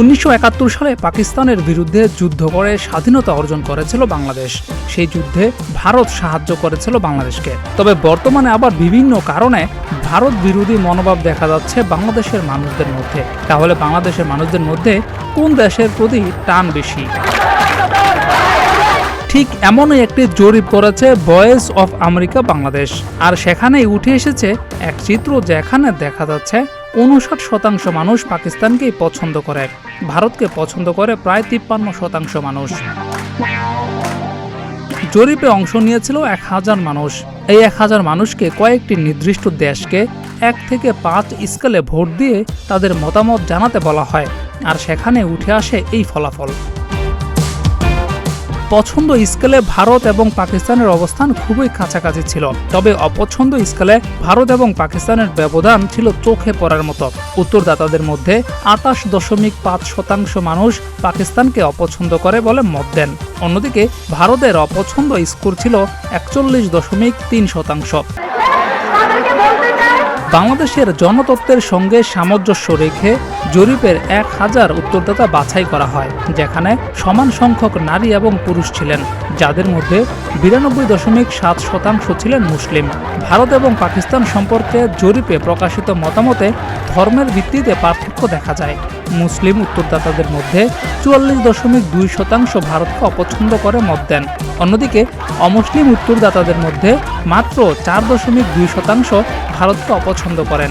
1971 সালে পাকিস্তানের বিরুদ্ধে যুদ্ধ করে স্বাধীনতা অর্জন করেছিল বাংলাদেশ। সেই যুদ্ধে ভারত সাহায্য করেছিল বাংলাদেশকে। তবে বর্তমানে আবার বিভিন্ন কারণে ভারত বিরোধী মনোভাব দেখা যাচ্ছে বাংলাদেশের মানুষদের মধ্যে। তাহলে বাংলাদেশের মানুষদের মধ্যে কোন দেশের প্রতি টান বেশি? ঠিক এমনই একটি জরিপ করেছে ভয়েস অফ আমেরিকা বাংলাদেশ। আর সেখানেই উঠে এসেছে এক চিত্র, যেখানে দেখা যাচ্ছে 59% মানুষ পাকিস্তানকেই পছন্দ করে, ভারতকে পছন্দ করে প্রায় 53% মানুষ। জরিপে অংশ নিয়েছিল 1000 মানুষ। এই 1000 মানুষকে কয়েকটি নির্দিষ্ট দেশকে 1 থেকে 5 স্কেলে ভোট দিয়ে তাদের মতামত জানাতে বলা হয়, আর সেখানে উঠে আসে এই ফলাফল। পছন্দ স্কেলে ভারত এবং পাকিস্তানের অবস্থান খুবই কাছাকাছি ছিল, তবে অপছন্দ স্কেলে ভারত এবং পাকিস্তানের ব্যবধান ছিল চোখে পড়ার মতো। উত্তরদাতাদের মধ্যে 28.5% মানুষ পাকিস্তানকে অপছন্দ করে বলে মত দেন। অন্যদিকে ভারতের অপছন্দ স্কোর ছিল 41.3%। বাংলাদেশের জনতত্ত্বের সঙ্গে সামঞ্জস্য রেখে জরিপের 1000 উত্তরদাতা বাছাই করা হয়, যেখানে সমান সংখ্যক নারী এবং পুরুষ ছিলেন, যাদের মধ্যে 92.7% ছিলেন মুসলিম। ভারত এবং পাকিস্তান সম্পর্কে জরিপে প্রকাশিত মতামতে ধর্মের ভিত্তিতে পার্থক্য দেখা যায়। মুসলিম উত্তরদাতাদের মধ্যে 44.2% ভারতকে অপছন্দ করে মত দেন। অন্যদিকে অমুসলিম উত্তরদাতাদের মধ্যে মাত্র 4.2% ভারতকে অপছন্দ করেন।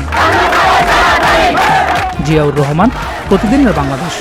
জিয়াউর রহমান, প্রতিদিনের বাংলাদেশ।